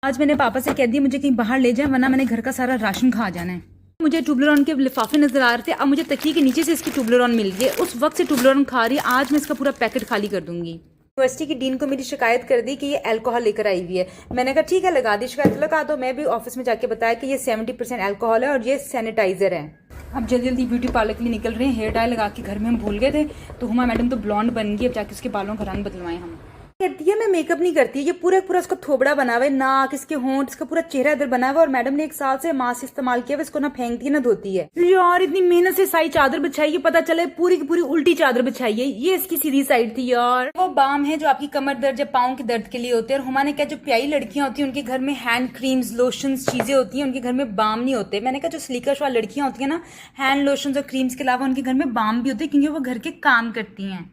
आज मैंने पापा से कह दिया मुझे कहीं बाहर ले जाए, वरना मैंने घर का सारा राशन खा जाना है। मुझे टुबलरॉन के लिफाफे नजर आ रहे थे, अब मुझे तकिए के नीचे से इसकी टुबलरॉन मिल गई है। उस वक्त से टुबलरॉन खा रही है। आज मैं इसका पूरा पैकेट खाली कर दूंगी। यूनिवर्सिटी की डीन को मेरी शिकायत कर दी कि ये अल्कोहल लेकर आई हुई है। मैंने कहा ठीक है, लगा दी शिकायत, लगा दो। मैं भी ऑफिस में जाके बताया कि ये 70% अल्कोहल है और ये सैनिटाइजर है। अब जल्दी जल्दी ब्यूटी पार्लर के लिए निकल रहे हैं। हेयर डाई लगा के घर में हम भूल गए थे, तो हुमा मैडम तो ब्लॉन्ड बन गई। अब जाके उसके बालों का रंग बदलवाएं हम। कहती है मैं मेकअप नहीं करती, ये पूरा पूरा इसका थोबड़ा बना हुआ है, नाक, इसके होंठ, इसका पूरा चेहरा इधर बना हुआ है। और मैडम ने 1 साल से मास्क इस्तेमाल किया, इसको ना फेंकती है ना धोती है। यार इतनी मेहनत से साई चादर बिछाई है, पता चले पूरी की पूरी उल्टी चादर बिछाई है। ये इसकी सीधी साइड थी। यार वो बाम है जो आपकी कमर दर्द या पाँव के दर्द के लिए होते हैं। और हुमा ने कहा जो प्यारी लड़कियां होती हैं उनके घर में हैंड क्रीम्स, लोशन चीजें होती हैं, उनके घर में बाम नहीं होते। मैंने कहा जो स्लीकर्स वाली लड़कियां होती है ना, हैंड लोशन और क्रीम्स के अलावा उनके घर में बाम भी होते हैं, क्योंकि वो घर के काम करती हैं।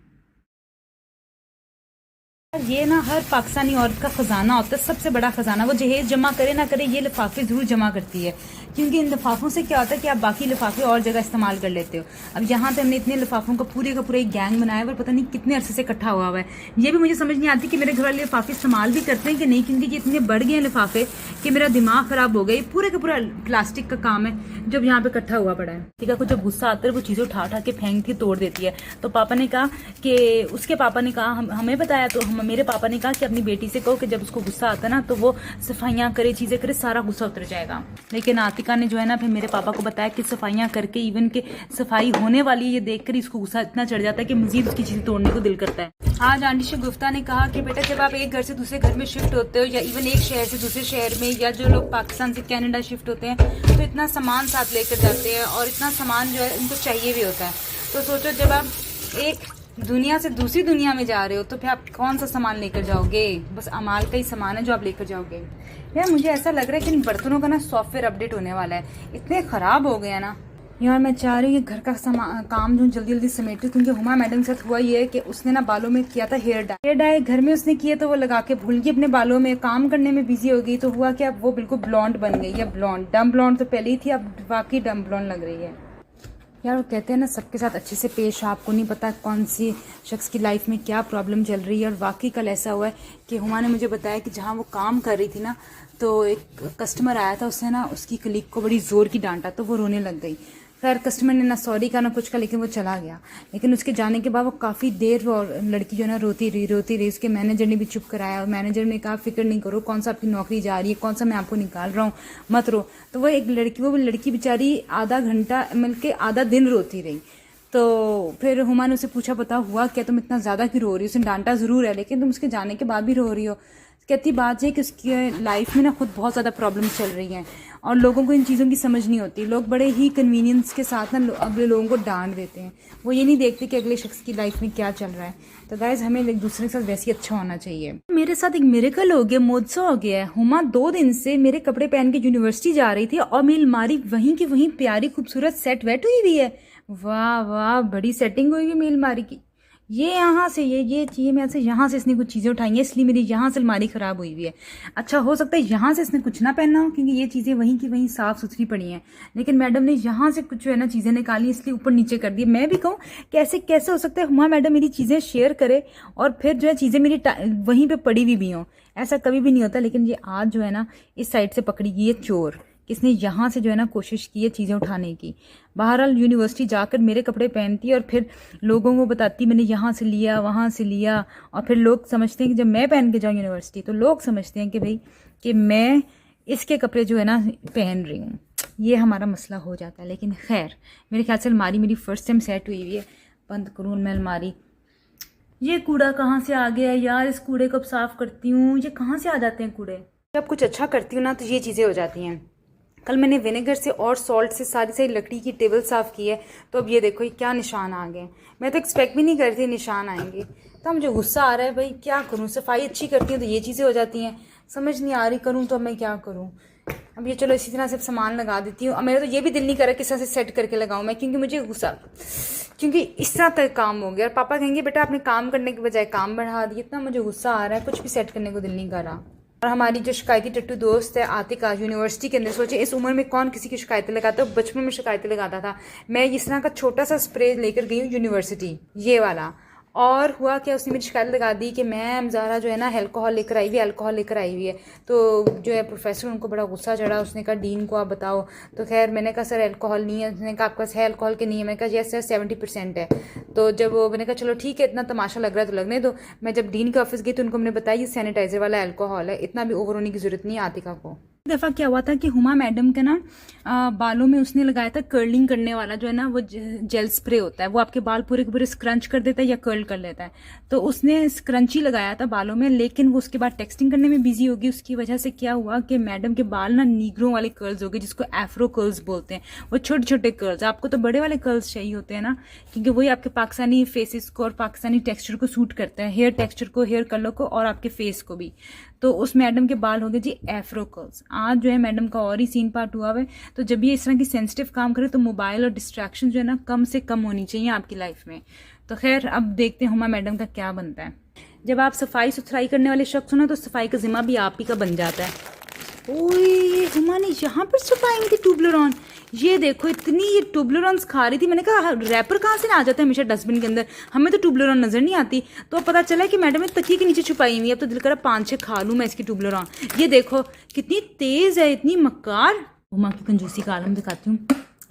ये ना हर पाकिस्तानी औरत का खजाना होता है, सबसे बड़ा खजाना। वो जहेज जमा करे ना करे, ये लिफाफे जरूर जमा करती है, क्योंकि इन लिफाफों से क्या होता है कि आप बाकी लिफाफे और जगह इस्तेमाल कर लेते हो। अब यहाँ पे हमने इतने लिफाफों का पूरा एक गैंग बनाया हुआ है, पता नहीं कितने अरसे से इकट्ठा हुआ है। ये भी मुझे समझ नहीं आती कि मेरे घर वाले लिफाफे इस्तेमाल भी करते हैं कि नहीं, क्योंकि ये इतने बढ़ गए हैं लिफाफे कि मेरा दिमाग खराब हो गया। पूरे का पूरा प्लास्टिक का काम है जब यहाँ पे इकट्ठा हुआ पड़ा है। ठीक है, कुछ जब गुस्सा आता है वो चीजें उठा उठा के फेंकती तोड़ देती है। तो पापा ने कहा कि उसके पापा ने कहा, हमें बताया, तो मेरे पापा ने कहा कि अपनी बेटी से कहो कि जब उसको गुस्सा आता है ना तो वो सफाइयां करे, चीजें करे, सारा गुस्सा उतर जाएगा। लेकिन आतिका ने जो है ना फिर मेरे पापा को बताया कि सफाइयां करके, इवन के सफाई होने वाली ये देखकर इसको गुस्सा इतना चढ़ जाता है कि मजीद उसकी चीजें तोड़ने को दिल करता है। आज आंटी शगुफ्ता ने कहा कि बेटा जब आप एक घर से दूसरे घर में शिफ्ट होते हो, या इवन एक शहर से दूसरे शहर में, या जो लोग पाकिस्तान से कनाडा शिफ्ट होते हैं, तो इतना सामान साथ लेकर जाते हैं और इतना सामान जो है उनको चाहिए भी होता है। तो सोचो जब आप एक दुनिया से दूसरी दुनिया में जा रहे हो तो फिर आप कौन सा सामान लेकर जाओगे? बस अमाल का ही सामान है जो आप लेकर जाओगे। यार मुझे ऐसा लग रहा है कि इन बर्तनों का ना सॉफ्टवेयर अपडेट होने वाला है, इतने खराब हो गया ना। यार मैं चाह रही हूँ घर का काम जो जल्दी जल्दी समेटूं, क्योंकि हुमा मैडम के साथ हुआ ये है कि उसने ना बालों में किया था हेयर डाई घर में उसने किए, तो वो लगा के भूल गई अपने बालों में, काम करने में बिजी हो गई। तो हुआ कि अब वो बिल्कुल ब्लॉन्ड बन गई है। ब्लॉन्ड, डम ब्लॉन्ड तो पहले ही थी, अब वाकई डम ब्लॉन्ड लग रही है। यार वो कहते हैं ना सबके साथ अच्छे से पेश, आपको नहीं पता कौन सी शख्स की लाइफ में क्या प्रॉब्लम चल रही है। और वाकई कल ऐसा हुआ है कि हुमा ने मुझे बताया कि जहाँ वो काम कर रही थी ना, तो एक कस्टमर आया था, उसने ना उसकी कलीग को बड़ी जोर की डांटा, तो वो रोने लग गई। खैर कस्टमर ने ना सॉरी कहा ना कुछ का, लेकिन वो चला गया। लेकिन उसके जाने के बाद वो काफ़ी देर, और लड़की जो है ना रोती रही। उसके मैनेजर ने भी चुप कराया, और मैनेजर ने कहा फिक्र नहीं करो, कौन सा आपकी नौकरी जा रही है, कौन सा मैं आपको निकाल रहा हूँ, मत रो। तो वो लड़की बेचारी आधा घंटा मिलके आधा दिन रोती रही। तो फिर हुमा ने उसे पूछा पता हुआ क्या, तुम इतना ज़्यादा क्यों रो रही हो? उसने डांटा ज़रूर है, लेकिन तुम उसके जाने के बाद भी रो रही हो। कहती बात है कि उसकी लाइफ में ना खुद बहुत ज़्यादा प्रॉब्लम्स चल रही हैं, और लोगों को इन चीज़ों की समझ नहीं होती। लोग बड़े ही कन्वीनियंस के साथ ना अगले लोगों को डांट देते हैं, वो ये नहीं देखते कि अगले शख्स की लाइफ में क्या चल रहा है। तो गाइज हमें एक दूसरे के साथ वैसे ही अच्छा होना चाहिए। मेरे साथ एक मिरेकल हो गया, मुझसे हो गया है। हुमा 2 दिन से मेरे कपड़े पहन के यूनिवर्सिटी जा रही थी, और मेरी अलमारी वहीं की वहीं प्यारी खूबसूरत सेट वेट हुई हुई है। वाह वाह, बड़ी सेटिंग हुई हुई मेरी अलमारी की। ये यहाँ से ये चाहिए मैं से, यहाँ से इसने कुछ चीज़ें उठाई हैं, इसलिए मेरी यहाँ से अलमारी ख़राब हुई हुई है। अच्छा हो सकता है यहाँ से इसने कुछ ना पहनना हो, क्योंकि ये चीज़ें वहीं की वहीं साफ़ सुथरी पड़ी हैं, लेकिन मैडम ने यहाँ से कुछ जो है ना चीज़ें निकाली, इसलिए ऊपर नीचे कर दी। मैं भी कहूँ कैसे कैसे हो सकता है हुमा मैडम मेरी चीज़ें शेयर करे और फिर जो है चीज़ें मेरी वहीं पर पड़ी हुई भी हों? ऐसा कभी भी नहीं होता। लेकिन ये आज जो है ना इस साइड से पकड़ी गई है चोर, किसने यहाँ से जो है ना कोशिश की है चीज़ें उठाने की। बहरहाल यूनिवर्सिटी जाकर मेरे कपड़े पहनती है और फिर लोगों को बताती मैंने यहाँ से लिया, वहाँ से लिया। और फिर लोग समझते हैं कि जब मैं पहन के जाऊँ यूनिवर्सिटी, तो लोग समझते हैं कि भाई कि मैं इसके कपड़े जो है ना पहन रही हूँ। ये हमारा मसला हो जाता है। लेकिन खैर मेरे ख्याल से अलमारी मेरी फर्स्ट टाइम सेट हुई हुई है। बंद करूँ मैं अलमारी। ये कूड़ा कहाँ से आ गया यार? इस कूड़े को अब साफ़ करती हूँ। ये कहाँ से आ जाते हैं कूड़े? जब कुछ अच्छा करती हूँ ना तो ये चीज़ें हो जाती हैं। कल मैंने विनेगर से और सॉल्ट से सारी लकड़ी की टेबल साफ़ की है, तो अब ये देखो ये क्या निशान आ गए। मैं तो एक्सपेक्ट भी नहीं करती थी निशान आएंगे। तो मुझे गुस्सा आ रहा है, भाई क्या करूँ? सफाई अच्छी करती हूँ तो ये चीज़ें हो जाती हैं, समझ नहीं आ रही करूँ तो अब मैं क्या करूँ। अब ये चलो इसी तरह से सामान लगा देती हूँ। अब मेरा तो ये भी दिल नहीं कर रहा किस तरह से सेट करके लगाऊँ मैं, क्योंकि मुझे गुस्सा, क्योंकि इस तरह तक काम हो गया। और पापा कहेंगे बेटा आपने काम करने के बजाय काम बढ़ा दिया। इतना मुझे गुस्सा आ रहा है, कुछ भी सेट करने को दिल नहीं कर रहा। और हमारी जो शिकायती टट्टू दोस्त है आतिका, यूनिवर्सिटी के अंदर, सोचे इस उम्र में कौन किसी की शिकायतें लगाता है। बचपन में शिकायतें लगाता था। मैं इस तरह का छोटा सा स्प्रे लेकर गई हूँ यूनिवर्सिटी, ये वाला, और हुआ क्या, उसने मेरी शिकायत लगा दी कि मैम ज़ारा जो है ना अल्कोहल लेकर आई हुई है। तो जो है प्रोफेसर, उनको बड़ा गुस्सा चढ़ा। उसने कहा डीन को आप बताओ। तो खैर मैंने कहा सर अल्कोहल नहीं है। उसने कहा आपके पास है अल्कोहल के नहीं है? मैंने कहा यस सर 70% है। तो जब वो, मैंने कहा चलो ठीक है, इतना तमाशा लग रहा है तो लगने दो। मैं जब डीन के ऑफिस गई तो उनको मैंने बताया ये सैनिटाइजर वाला अल्कोहल है, इतना भी ओवर होने की जरूरत नहीं है आतिका को। दफ़ा क्या हुआ था कि हुमा मैडम के ना बालों में उसने लगाया था कर्लिंग करने वाला जो है ना वो जेल स्प्रे होता है, वो आपके बाल पूरे के पूरे स्क्रंच कर देता है या कर्ल कर लेता है। तो उसने स्क्रंची लगाया था बालों में, लेकिन वो उसके बाद टेक्सटिंग करने में बिजी होगी। उसकी वजह से क्या हुआ कि मैडम के बाल ना नीग्रो वाले कर्ल्स हो गए, जिसको एफ्रो कर्ल्स बोलते हैं। वो छोटे छोटे कर्ल्स, आपको तो बड़े वाले कर्ल्स चाहिए होते हैं ना, क्योंकि वही आपके पाकिस्तानी फेसेस को और पाकिस्तानी टेक्सचर को सूट करते हैं, हेयर टेक्सचर को, हेयर कलर को और आपके फेस को भी। तो उस मैडम के बाल हो गए जी एफ्रो कर्ल्स। आज जो है मैडम का और ही सीन पार्ट हुआ है। तो जब ये इस तरह की सेंसिटिव काम करे तो मोबाइल और डिस्ट्रैक्शन जो है ना कम से कम होनी चाहिए आपकी लाइफ में। तो खैर अब देखते हैं हुमा मैडम का क्या बनता है। जब आप सफाई सुथराई करने वाले शख्स हो ना तो सफाई का जिम्मा भी आप ही का बन जाता है। ओए हुमा ने यहाँ पर छुपाई थी टुबलरॉन। ये देखो इतनी ये टुबलरॉन्स खा रही थी। मैंने कहा रैपर कहाँ से ना आ जाता है हमेशा डस्टबिन के अंदर, हमें तो टुबलरॉन नजर नहीं आती। तो पता चला कि मैडम ने तकिए के नीचे छुपाई हुई है। अब तो दिल करा 5-6 खा लूँ मैं इसकी टुबलरॉन। ये देखो कितनी तेज है, इतनी मक्कार। हुमा की कंजूसी का आलम दिखाती हूँ।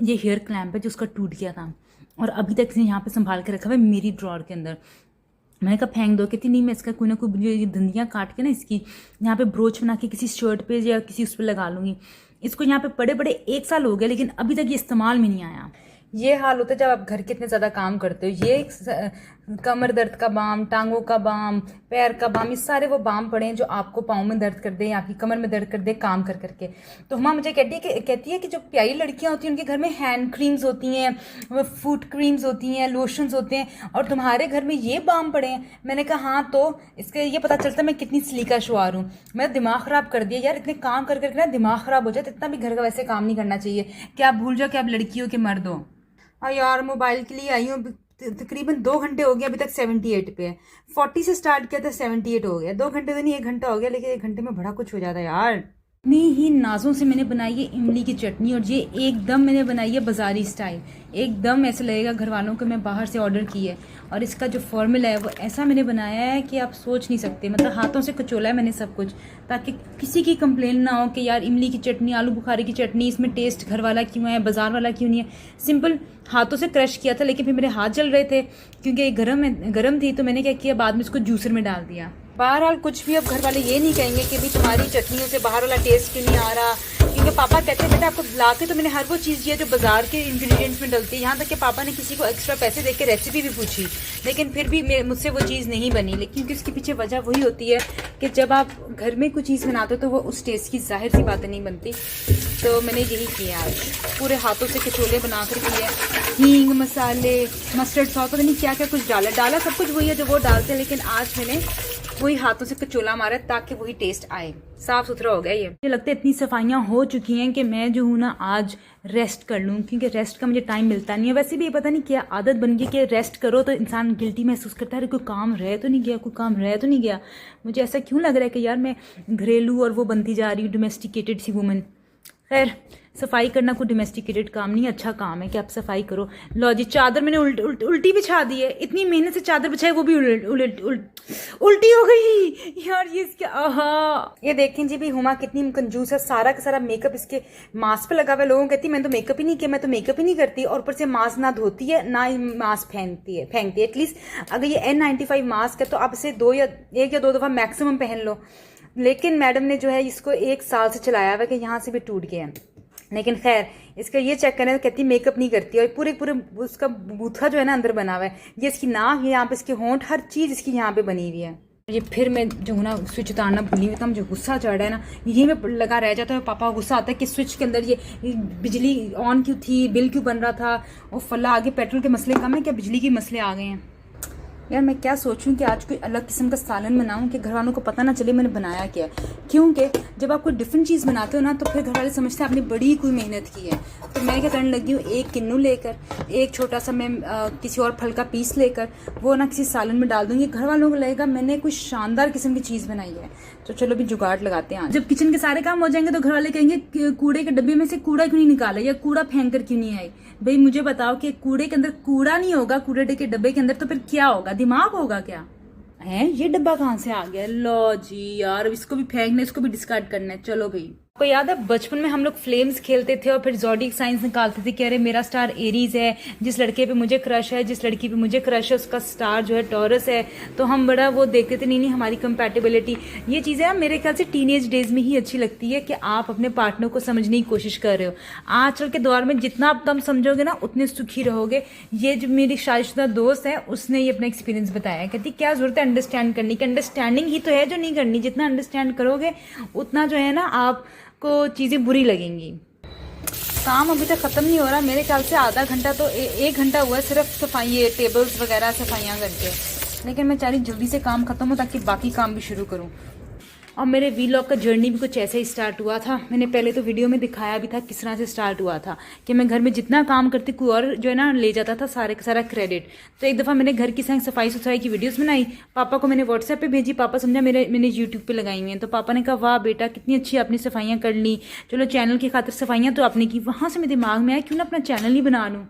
ये हेयर क्लैम्प है जो उसका टूट गया था और अभी तक इसने यहाँ पे संभाल के रखा हुआ है मेरी ड्रॉर के अंदर। मैंने कहा फेंक दो, कहती नहीं मैं इसका कोई ना कोई धंधियाँ काट के ना इसकी यहाँ पे ब्रोच बना के किसी शर्ट पे या किसी उस पर लगा लूंगी। इसको यहाँ पे पड़े पड़े 1 साल हो गया लेकिन अभी तक ये इस्तेमाल में नहीं आया। ये हाल होता है जब आप घर के इतने ज़्यादा काम करते हो। ये कमर दर्द का बाम, टांगों का बाम, पैर का बाम, ये सारे वो बाम पड़े हैं जो आपको पाँव में दर्द कर दे, आपकी कमर में दर्द कर दे काम कर करके। तो हुमा मुझे कहती है कि जो प्यारी लड़कियां होती हैं उनके घर में हैंड क्रीम्स होती हैं, फुट क्रीम्स होती हैं, लोशंस होते हैं, और तुम्हारे घर में ये बाम पड़े हैं। मैंने कहा हाँ, तो इसके ये पता चलता है मैं कितनी सलीका शुआर हूँ। मैं दिमाग ख़राब कर दिया यार, इतने काम कर करके ना दिमाग ख़राब हो जाए। इतना भी घर का वैसे काम नहीं करना चाहिए कि आप भूल जाओ कि आप लड़की हो कि मर्द हो। यार मोबाइल के लिए आई हूँ, तकरीबन 2 घंटे हो गए, अभी तक 78 पे है। 40 से स्टार्ट किया था 78 हो गया। 2 घंटे तो नहीं, 1 घंटा हो गया, लेकिन 1 घंटे में बड़ा कुछ हो जाता है यार। इतनी ही नाजों से मैंने बनाई है इमली की चटनी, और ये एकदम मैंने बनाई है बाजारी स्टाइल। एकदम ऐसा लगेगा घर वालों को मैं बाहर से ऑर्डर की है। और इसका जो फॉर्मूला है वो ऐसा मैंने बनाया है कि आप सोच नहीं सकते। मतलब हाथों से कचोला है मैंने सब कुछ, ताकि किसी की कंप्लेन ना हो कि यार इमली की चटनी, आलू बुखारे की चटनी, इसमें टेस्ट घर वाला क्यों है, बाजार वाला क्यों नहीं है। सिंपल हाथों से क्रश किया था, लेकिन फिर मेरे हाथ जल रहे थे क्योंकि गर्म थी। तो मैंने क्या किया, बाद में इसको जूसर में डाल दिया। बहरहाल कुछ भी अब घर वाले ये नहीं कहेंगे कि भाई तुम्हारी चटनियों से बाहर वाला टेस्ट क्यों नहीं आ रहा, क्योंकि पापा कहते हैं बेटा आपको ला के तो मैंने हर वो चीज़ दिया जो बाजार के इंग्रेडिएंट्स में डलती है। यहाँ तक कि पापा ने किसी को एक्स्ट्रा पैसे दे के रेसिपी भी पूछी, लेकिन फिर भी मुझसे वो चीज़ नहीं बनी। लेकिन क्योंकि उसके पीछे वजह वही होती है कि जब आप घर में कोई चीज़ बनाते हो तो वो उस टेस्ट की जाहिर सी बातें नहीं बनती। तो मैंने यही किया, आज पूरे हाथों से कचोले बनाकर किए। हींग, मसाले, मस्टर्ड सॉस, पता नहीं क्या क्या कुछ डाला सब कुछ वही है जो वो डालते हैं, लेकिन आज मैंने वही हाथों से कचोला मारा ताकि वही टेस्ट आए। साफ सुथरा हो गया ये। मुझे लगता है इतनी सफाइयाँ हो चुकी हैं कि मैं जो हूँ ना आज रेस्ट कर लूँ, क्योंकि रेस्ट का मुझे टाइम मिलता नहीं है। वैसे भी ये पता नहीं क्या आदत बन गई कि रेस्ट करो तो इंसान गिल्टी महसूस करता है, कोई काम रह तो नहीं गया, कोई काम रह तो नहीं गया। मुझे ऐसा क्यों लग रहा है कि यार मैं घरेलू और वो बनती जा रही हूँ, डोमेस्टिकेटेड सी वुमन। खैर सफाई करना कोई डोमेस्टिकेटेड काम नहीं, अच्छा काम है कि आप सफाई करो। लो जी, चादर मैंने उल्टी बिछा दी है। इतनी मेहनत से चादर बिछाई वो भी उल्टी हो गई यार। ये इसके ये देखें जी भी हुमा कितनी कंजूस है। सारा का सारा मेकअप इसके मास्क पे लगा हुआ है। लोगों कहती है मैंने तो मेकअप ही नहीं किया, मैं तो मेकअप ही नहीं करती। और ऊपर से मास्क ना धोती है ना ही मास्क फेंकती है। एटलीस्ट अगर ये N95 मास्क है तो आप इसे 1 या 2 दफ़ा मैक्सिमम पहन लो। लेकिन मैडम ने जो है इसको 1 साल से चलाया हुआ है कि यहाँ से भी टूट गया है। लेकिन खैर इसका ये चेक करें तो कहती मेकअप नहीं करती, और पूरे उसका बूथा जो है ना अंदर बना हुआ है। ये इसकी नाक, ये यहाँ पे इसके होंठ, हर चीज़ इसकी यहाँ पे बनी हुई है। ये फिर मैं जो ना स्विच उतारना भूली हुई था, मुझे गुस्सा चढ़ रहा है ना, यही में लगा रह जाता है। पापा को गुस्सा आता है कि स्विच के अंदर ये बिजली ऑन क्यों थी, बिल क्यों बन रहा था, और फला आगे पेट्रोल के मसले कम है क्या, बिजली के मसले आ गए हैं। यार मैं क्या सोचूं कि आज कोई अलग किस्म का सालन बनाऊं कि घर वालों को पता ना चले मैंने बनाया क्या है। क्योंकि जब आप कोई डिफरेंट चीज़ बनाते हो ना तो फिर घर वाले समझते हैं आपने बड़ी कोई मेहनत की है। तो मैं क्या करने लगी हूँ, 1 किन्नू लेकर, एक छोटा सा मैं किसी और फल का पीस लेकर वो ना किसी सालन में डाल दूंगी। घर वालों को लगेगा मैंने कोई शानदार किस्म की चीज़ बनाई है। तो चलो भी जुगाड़ लगाते हैं। जब किचन के सारे काम हो जाएंगे तो घर वाले कहेंगे कूड़े के डब्बे में से कूड़ा क्यों नहीं निकाला, या कूड़ा फेंक कर क्यों नहीं आई। भाई मुझे बताओ कि कूड़े के अंदर कूड़ा नहीं होगा, कूड़े के डब्बे के अंदर, तो फिर क्या होगा। दिमाग होगा क्या है? ये डब्बा कहाँ से आ गया? लो जी यार, इसको भी फेंकना, इसको भी डिस्कार्ड करना है। चलो भाई, आपको याद है बचपन में हम लोग फ्लेम्स खेलते थे और फिर ज़ोडिएक साइंस निकालते थे कि अरे मेरा स्टार एरीज है, जिस लड़के पे मुझे क्रश है, जिस लड़की पे मुझे क्रश है उसका स्टार जो है टॉरस है। तो हम बड़ा वो देखते थे, नहीं हमारी कंपैटिबिलिटी। ये चीज़ें मेरे ख्याल से टीनेज डेज में ही अच्छी लगती है कि आप अपने पार्टनर को समझने की कोशिश कर रहे हो। आजकल के दौर में जितना आप कम समझोगे ना उतने सुखी रहोगे। ये जो मेरी शादीशुदा दोस्त है उसने ये अपना एक्सपीरियंस बताया, कहती क्या जरूरत है अंडरस्टैंड करने की, अंडरस्टैंडिंग ही तो है जो नहीं करनी। जितना अंडरस्टैंड करोगे उतना जो है ना आप को चीज़ें बुरी लगेंगी। काम अभी तक ख़त्म नहीं हो रहा, मेरे ख्याल से आधा घंटा तो 1 घंटा हुआ है सिर्फ सफाई, टेबल्स वगैरह सफाइयाँ करके। लेकिन मैं चाह रही जल्दी से काम ख़त्म हो ताकि बाकी काम भी शुरू करूँ। और मेरे वीलॉग का जर्नी भी कुछ ऐसे ही स्टार्ट हुआ था। मैंने पहले तो वीडियो में दिखाया भी था किस तरह से स्टार्ट हुआ था कि मैं घर में जितना काम करती कोई और जो है ना ले जाता था सारे का सारा क्रेडिट। तो एक दफ़ा मैंने घर की सफाई सुथराई की वीडियोस बनाई, पापा को मैंने व्हाट्सएप पे भेजी। पापा समझा मैंने यूट्यूब पे लगाई हुई हैं। तो पापा ने कहा वाह बेटा कितनी अच्छी आपने सफाइयाँ कर ली, चलो चैनल की खातिर सफाइयाँ तो आपने की। वहाँ से मेरे दिमाग में आया क्यों ना अपना चैनल ही बना लूँ।